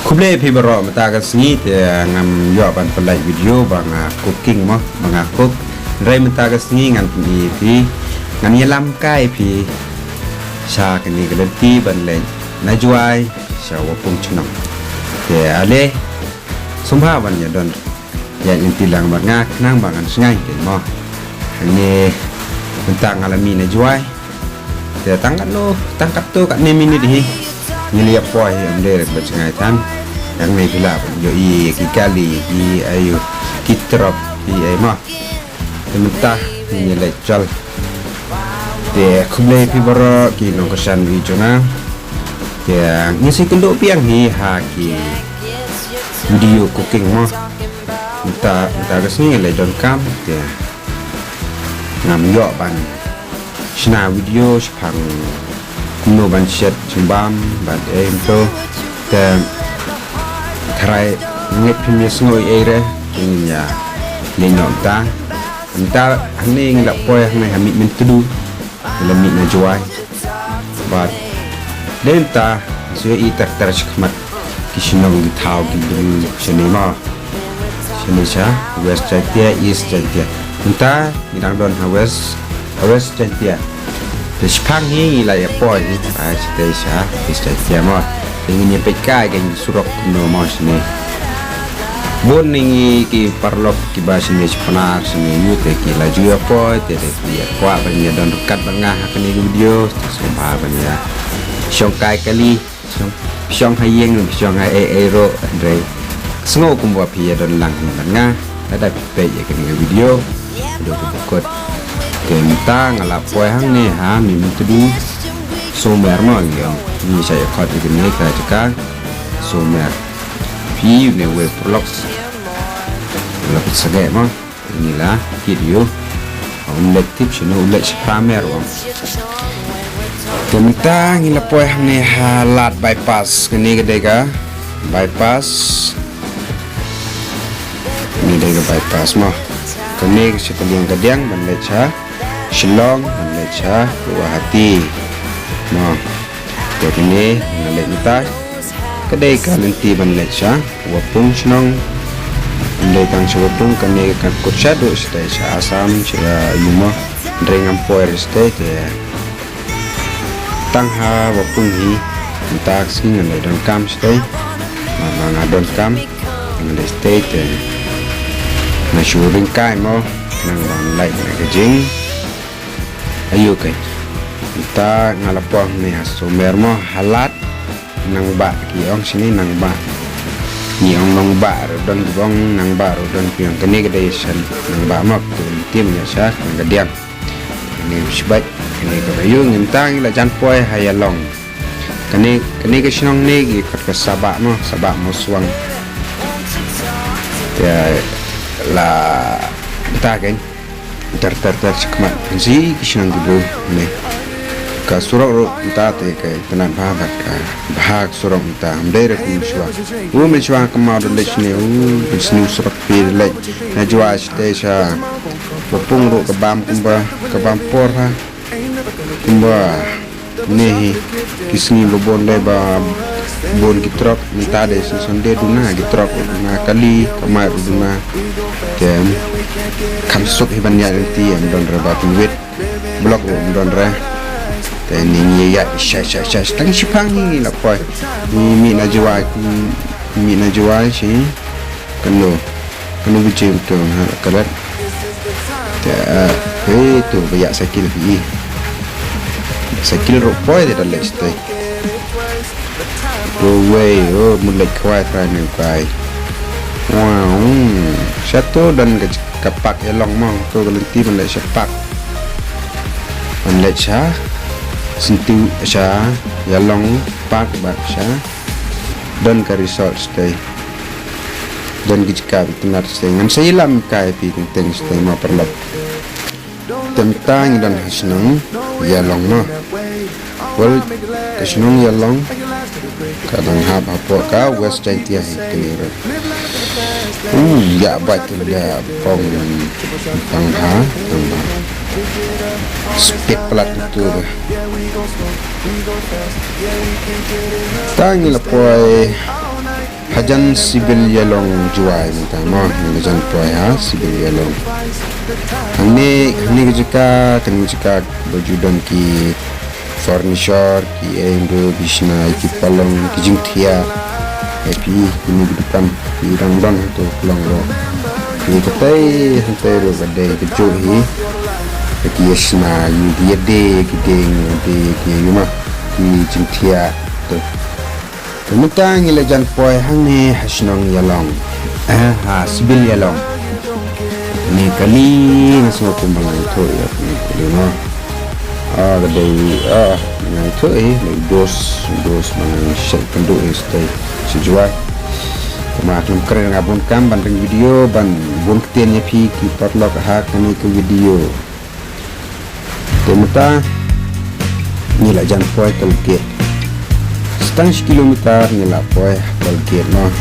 Kuble pi baro mata ka sngi te ngam yo ban pelai video bang cooking mo bang cook rai mata ka sngi ngam pi ngam yelam kai pi sha ka ni galenti ban le na juai sha wa pung chnong te ale sumha ban ya don ya inti lang bang ngak nang bang an sngai ke mo ni tentang alami na juai te tangkat lo tangkat tu kat ni minit hi ni liap poi am le ba sngai tan yang ni pula yo i kali i ayu kitrop i ai ma mentah ni le chal te kumle pi baro ki no kasan wi jona te ngisi kendo piang ni ha ki video cooking mo mentah kesini le don kam te ngam yo ban sna video sepang kuno ban set cimbam ban em to te try ngep pimia sngoi ere nya le nonta enta hane ngla poy hane hamit min tudu le mit na juai but lenta so i tar chkmat kishnong gi thau gi dru shenema shenisha west chatia east chatia enta nang don west chatia the spang hi la ya poy a chatia east chatia mo ingin nyepeka kan surok no mas ni bon ningi ki parlok ki bas ni sepenar sini yute ki laju apa tede dia kuat banyak dan dekat bengah kini video sumpah banyak syong kai kali syong hayeng syong hai ero andre sengo kumba pia dan lang bengah ada pe ya kini video do bukot kenta ngalapoi hang ni ha mi tudu somer mo yo ni saya khot ini ka jaka somer pi ne we vlogs la sage mo inilah video on tip sino ulet spamer om kemta ngila poy ne halat bypass kini gedega bypass ini dega bypass mo kini sekalian gedang banlecha Shillong banlecha Guwahati mo jadi ni ngalek kita kedai kalenti banlet sya wapung snong ndai tang wapung kane kan kutsado stay sa asam sila yumo drengam poer stay te tangha wapung hi tak sing ngalek don kam stay mama ngadon kam ngalek stay te na shuring kai mo nang bang lai na kajing ayo kai kita ngalapong ni sumer mo halat nang ba ki ong sini nang ba ni ong nang ba don bong nang ba don piang kene gede san nang ba mak tim ya sa nang gediam ni sibat kene ko ayo ngintang la jan poi hayalong kene ke sinong ni gi kat sabak mo suang ya la ta kan tar chakmat si kisnang gubo ni ka surok ro ta te ke tanan bhagat ka bhag surok ta amdere kum shwa u me shwa kama do lechne u bisnu surok pi le na jwa ste sha popung ro ka bam por ha kumba nehi kisni lobon le ba bon kitrok minta de sonde duna kitrok na kali kamar duna tem kamsuk hiban ya ti am don rabat wit blok don ra te ni ya sha tang sipang ni la poi mi na jwa si kanu bijim tu ha kalat te tu banyak sakil ro poi de dalle stay go away mulai kuat rani kai wow satu dan kapak elong mau tu galenti mulai sepak mulai sah sentiu sah yalong pak bak sah dan ke resort stay dan kijka benar stay ngam sailam kai pi teng stay mau perlap tentang dan hasnang yalong no wal kasnung yalong kadang apa ka west chatia clear ya batu dia pong pangha tambah speed pelat itu tangi la poi hajan sibil yalong juai minta mo hajan poi ha sibil yalong hangni jika baju dan ki furniture ki endo bisna ki palong ki jingthia epi ini depan ki rang tu pulang ro ni ketai hantai ro badai ke johi ki yesna yu yede ki ding de ki yuma ki jingthia tu Tentang ilajan poi hang ni hasnong yalong ha sibil yalong ni kali semua pembangun tu ya ni no gadai yang tu dos mangan share penduk stay sejuai kemaklum keren ngabun kam bandeng video ban bun ketiannya pi ki parlok ha kani ke video temata ni ilajan poi telke setang kilometer nila poi balkir no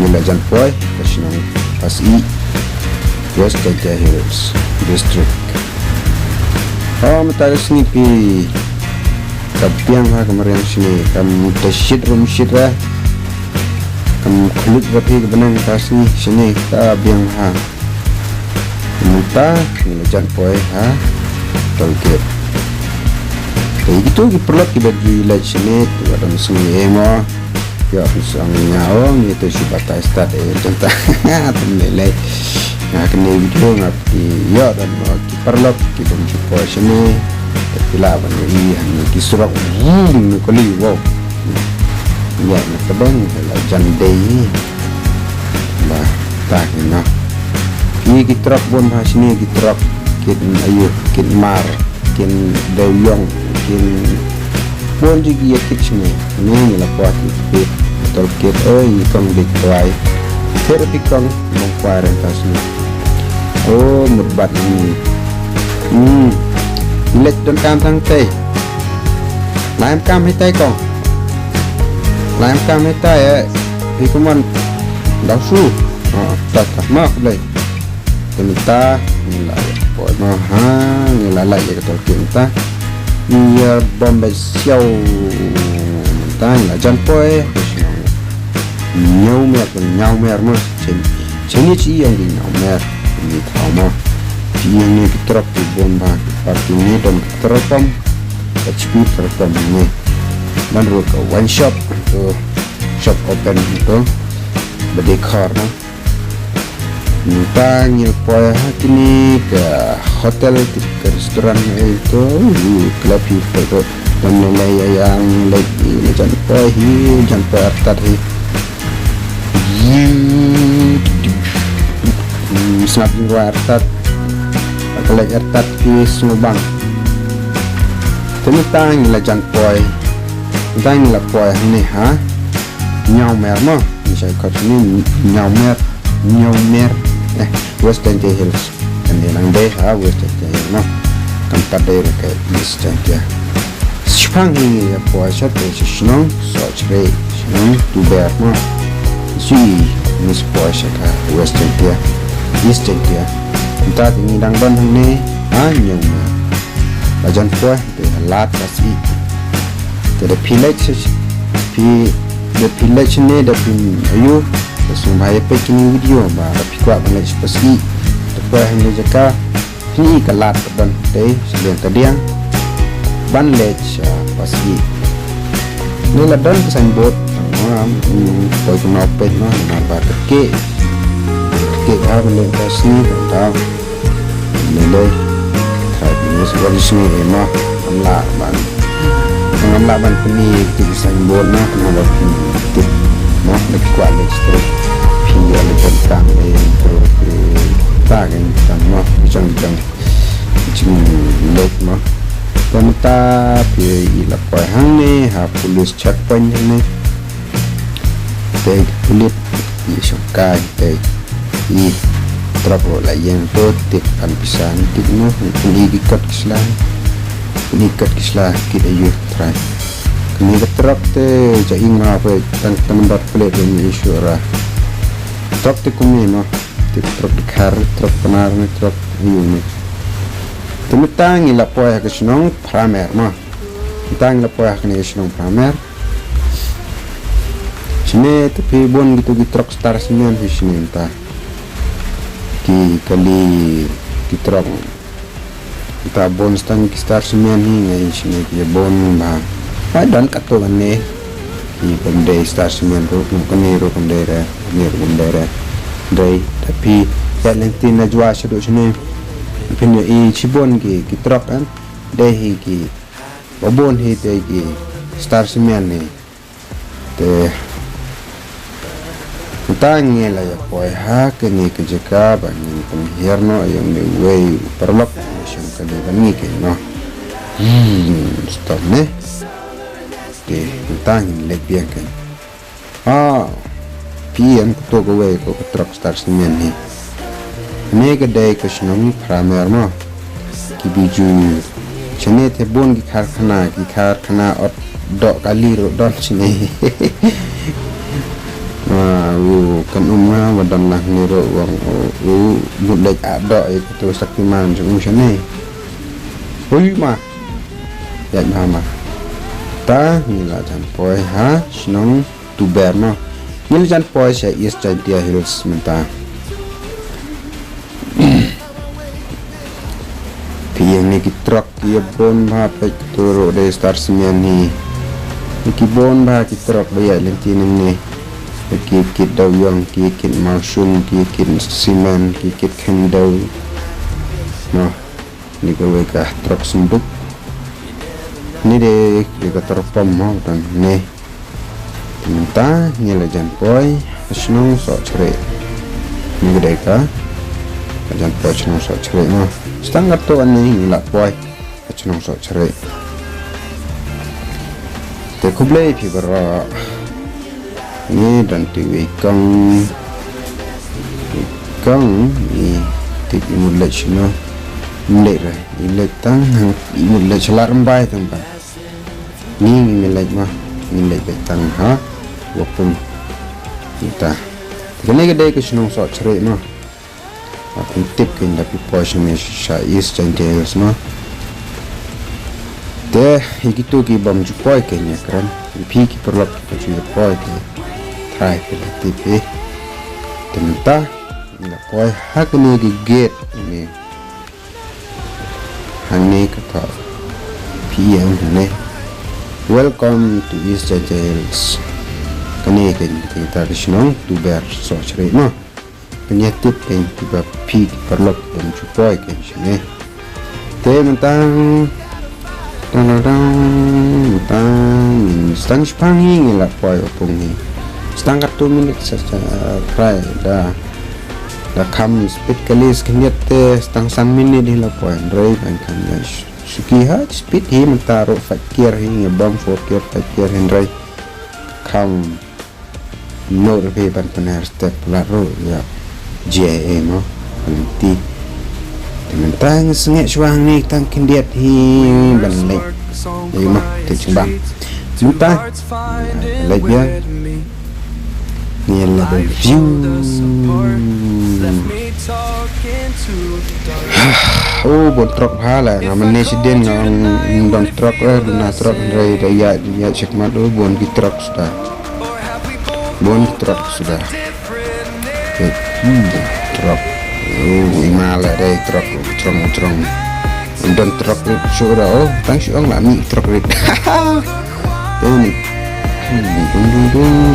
nila jan poi kasnong pasi West Jaya Hills District mata sini pi kapiang ha kemarin sini kam tashid rum shira kam kulit rapi kebenang kasni sini ta biang ha mata nila jan poi ha balkir itu perlu kita dilihat sini tu ada sungai emo ya pisang nyawang itu subata start contoh temlelai nah kini video ngapi ya dan perlu kita mencoba sini terpilah ini hanya kisurak kali wow ya kadang kalau jandai bah tak nak ini kita pun bahas ini kita ayo kita mar kin dawyong kin bon jigi kitchen ni la kwati bit tol kit oi kong big boy therapy kong mong kwaren tasni murbat ni let don kam thang te laim kam hai tai kong laim kam hai tai pi kuman dau su tak mak le temita ni la poi ma ha ni la la ye tol kinta ni bombe xiao ta la jan poi nhau mer ma chen ni chi yang ni nhau mer ni thao ma chi ni kitrap ti bomba parti ni dom kitrapam HP kitrapam ni dan ro ka one shop to shop open itu bedi car na Nita nyelpoy kini ke hotel ke restoran itu club itu dan nilai yang lagi jangan poy artat semakin gua artat kalau artat di Subang tentang nilai jangan poy tentang nilai poy ni ha nyau mer mo misalnya kat ni nyau mer West Jaya Hills dan yang deh West Jaya Hills no tempat daerah ke East Jaya sepang ini ya puasa tu senang sore senang tu ber no si ini puasa ke West Jaya East Jaya entah ini dangban ni hanya bajan puas tu lat kasih tu village ni dah pin ayu Sumbai peking video ba pikwa bangai spasi tepuh hanya jaka ni kalat ban teh selian tadiang ban lech pasi ni ladan kesan bot koi kena pet no naba ke ha belen kasni tahu nilai trai ni sebagai sini ema amla ban peni kesan bot no naba tip no lagi kuat straight pia lepas kang terus tangan sama jang lek mah temata pi ila poi hang ni ha polis checkpoint ni teg kulit i shokai teg i trapo la yang to tik an pisan tik no ni dikat kislah kita yu try kini truk te jaing ma apa tang bat plate ni isyura truk te kumi no truk dikar truk penar ni truk ni temitang ila poya ke senong pramer ma tang ila poya ke ni senong pramer Sini tapi bon gitu di truk star semen sini entah ki kali di truk kita bon stang ki star semen ni ngai sini ki bon ba dan kato ne ki bende star semen ro kene ro bendera ni ro bendera dai tapi ya lentin na jua sedo sini punya cibon ki truk kan dai ki bon hi dai ki star semen ni te tanya lah ya boy ha kini kejaka bani penghirno yang dewey perlok yang kali bani ke no stop ne ke tanya lebih kan pian to go way ko truck star semen ni ne kedai ke shnong pramer no ki biju chene te bon ki karkhana ot do kali ro don sini kan wadan lah niro wang mulai ada itu saktiman jung sini ma ya mama ta nila jan poi ha snong tu berno nil jan poi saya is dia hills menta piang ni ki truck ye bon ba pe turo de star semen ni ki bon ba ki truck ba ya lentin ni kit daw yang kit marsum kit simen kit kendau no ni ko ka truk sunduk ni de ka terpom mau dan ne minta nyela jan poi snong so chere ni de ka jan poi snong so chere no standar to ani la poi snong so chere te kublai pi bara ni dan tiwi kang ni tik imulai chino mulai ilai tang imulai celar embai tempat ni imulai mah imulai betang ha wapun kita kene gede ke chino so chere no apun tip kin da piposh me sha is changes no te ikitu ki bam jupoi kenya kran pi ki perlap ki jupoi ki try pela tipe tenta la poi hakne ki gate ni hanne kata PM ne welcome to East Jails kane ken kita kisnong tu ber so chere no penyetip ken tiba pi perlok dan cupoi ken sini te mentang stang spangi ngela poi opung ni setengah 2 minit saja da kam speed kali sekian setengah 1 minit di laporan ray kan suki ha speed hi mentaro fakir hi bang fakir ray kam no re ban penar step laro ya je mo nanti mentang sengit suang ni tang kindiat hi ban lek ai mah te cimbang juta lek ya ni la view bon truk hala ngamen nesiden ngang don truk duna truk rai daya ya cek madu bon ki truk sudah truk imala dai truk trong don truk sudah tang syong la mi truk rit ini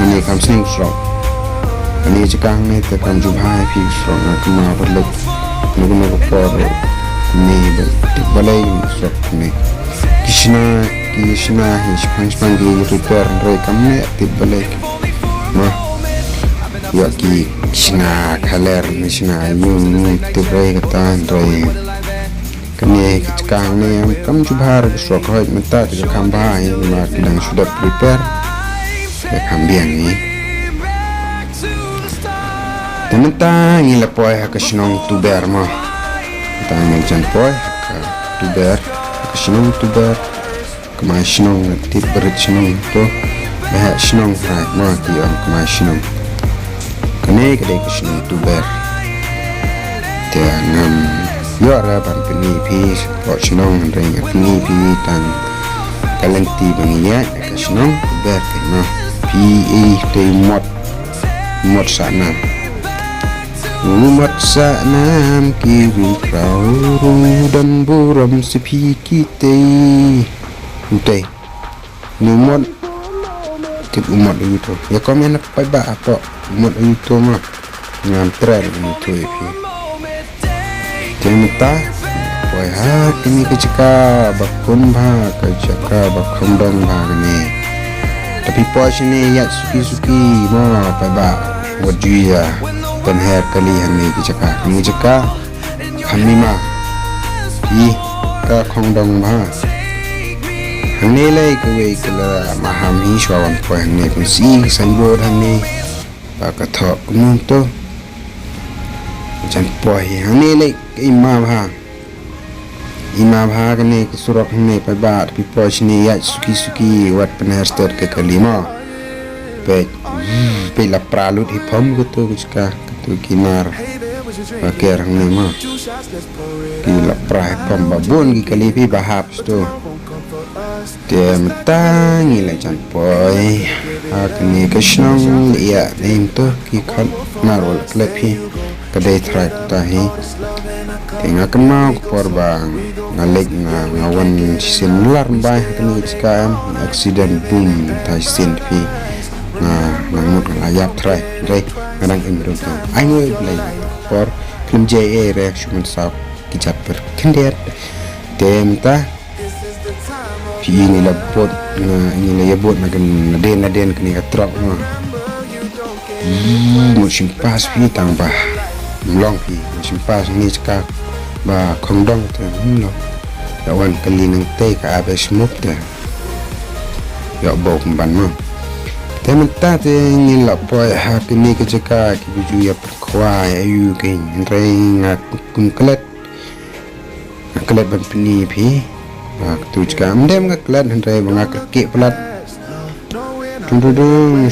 ini kam sing truk ini cekang ni tekan jumpai pi strong kema berlek nugu por ni balai strong ni kishna hispang gi repair re kamne tip balai ma ya ki kishna kaler kishna yun tip re kata re kene cekang ni kam jumpai strong hoy menta te kam bahai ma kidang sudah prepare ya kambiang ni Tementa ngila poi ha kashnong tuber mo. Tanya jan poi ha tuber kashnong tuber kama shnong tip berit shnong to bah shnong right mo ti am kama shnong kane kade kashnong tuber te ngam yo ra ban pini pi po shnong ring pini pi tan kalenti bangiya kashnong tuber mo PE te mod sana umat sanam kiri kau dan buram sepi kita utai numot tip umat itu ya komen apa apa umat itu mah ngantren itu ipi temta boy ha ini keceka bakun dong ni tapi pos ni ya suki mau apa buat juya penher kali ni keceka kami mah ka dong ni lai ke kala maham hi shwawan po ni pun si sanbo ni ka tho nun to jan po hi ni lai imam ha ka ni surak ni pa ba pi po ni ya suki wat penher stat ke kalima pe la pralut hi phom ko to ka tu kimar pakai orang ni mah gila prai phom babon gi kali pi bahap sto tem tangi la chan poi akni kashnong ya nem to ki khan marol klepi kadai thrak ta hi tenga kena korbang ngalek ngawan sinular bai kini skam accident boom ta sin pi ngamut layap trai dai ngadang imru to ai ngoi play por klim ja re shuman sa ki chat per kindet tem ta pi ini labot ini la yabot nagan naden kini katrok musim pas pi tambah long pi musim pas ni cakap ba kondong tu lo lawan kali nang te ka abe smuk te ya bau ban mo temen ta te ni la poi ha kini ke cakap ki biju ya kwa ayu ke ndrei ngak kun klet ban pini pi tu cakap mendem ngak klet ndrei bangak ke pelat tundu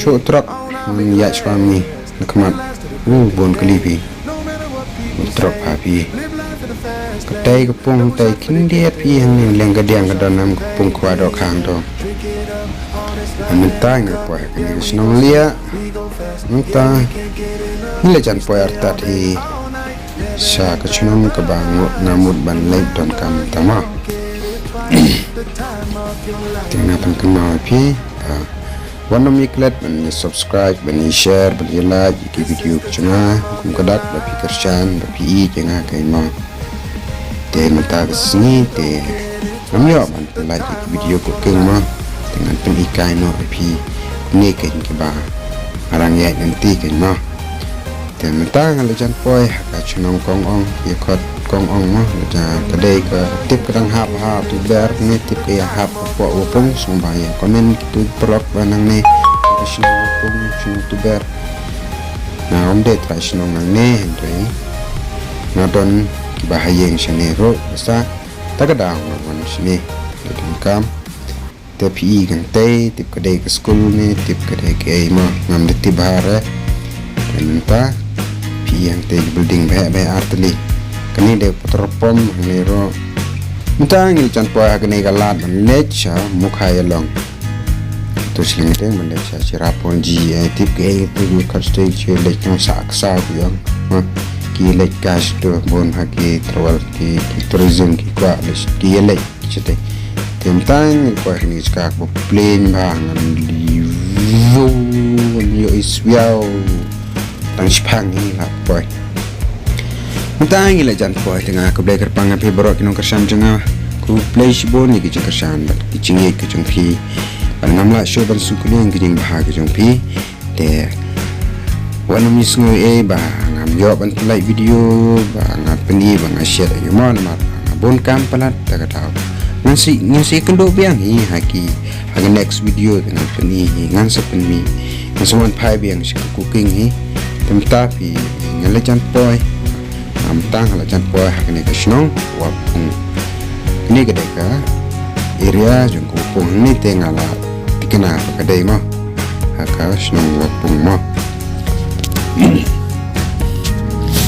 show truck ya suami kemat bon kali pi truck api kedai kepung tai kindiat pi yang leng gadiang kadanam kepung kuado kang do mentang apa kini senang lia mentang nilai jan poy artat i sa kecunung kebangut ngamut ban lep don kam tama tingnapan kenal pi warna miklet bani subscribe bani share bani like ki video kecuna kum kadak bapi kerjaan bapi i jenga kai ma te mata kesini te namyo ban like ki video ko kema dengan penikai no bapi ni kai ke ba arang ya nanti kai ma te mata ngala jan poi ka chunong kong ong ye khot kong ong ma ja kadai ka tip kadang hap tu ber ni tip ke hap po opong sumbaya komen tu prok banang ni sino opong sino tu ber na om de tra sino nang ne ndoi na don bahayeng shenero basta tagadang wan sini dekin kam tapi kan te tip kadai ke school ni tip kadai ke ma ngam de tibare minta pi yang te building be artli kini de potropom nero mutang ni chan po agni galat lecha mukhaya long to sling te lecha chirapon ji tip ke tu kaste che lecha saksa yang ki lech cash to bon haki travel ki tourism ki kwa ki lech chete temtang ko ni ska ko plane bang yo iswiao tang spang ni la boy mutang ila jan po tengah ko bleker pang api borok kinong kersam jenga ku play shibon ni ki kersan bat ki chingi ki jongpi ban namla show ban sukuling ki jing bahag ki jongpi te wana misngo ba ngam yo ban like video ba ngat peni ba share yo mon ma bon kam palat ta katau ngasi kendo biang hi haki hagi next video dengan peni ngan sepeni ngan pai biang si cooking hi temtapi ngalejan poi amtang ngalejan poi hakni kasnong wapung ini kedeka area jung kupung ni tengala tikena kedai mo haka snong wapung mo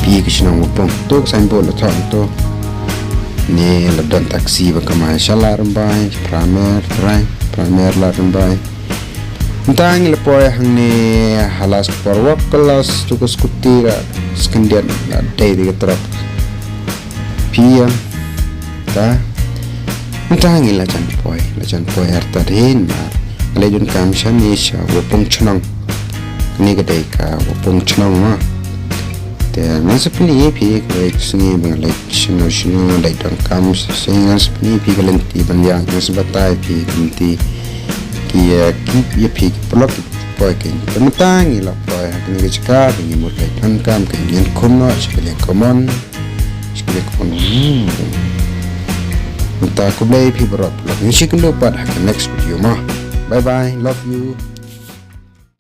pi kasnong wapung to signboard lo thong to ni ladon taksi ba kamai shalar bai primer la bai Tang lepoy hang ni halas porwak kelas tugas kutira skendian day di ketrap pia ta tang la jan poy harta rin ma lejun kam shani sha wopong chnang ni ga dai ka wopong chnang ma te masapni pi ko singi bang lai shino dai dang kam singas spni pi galenti banya nasbatai pi kanti kia ki pi plot poy ke penutang ila poy hakni ga chaka ni mo kai tan kam ke yen kono chile common Minta aku play pi berot. Ni sih kendo pada next video mah. Bye bye. Love you.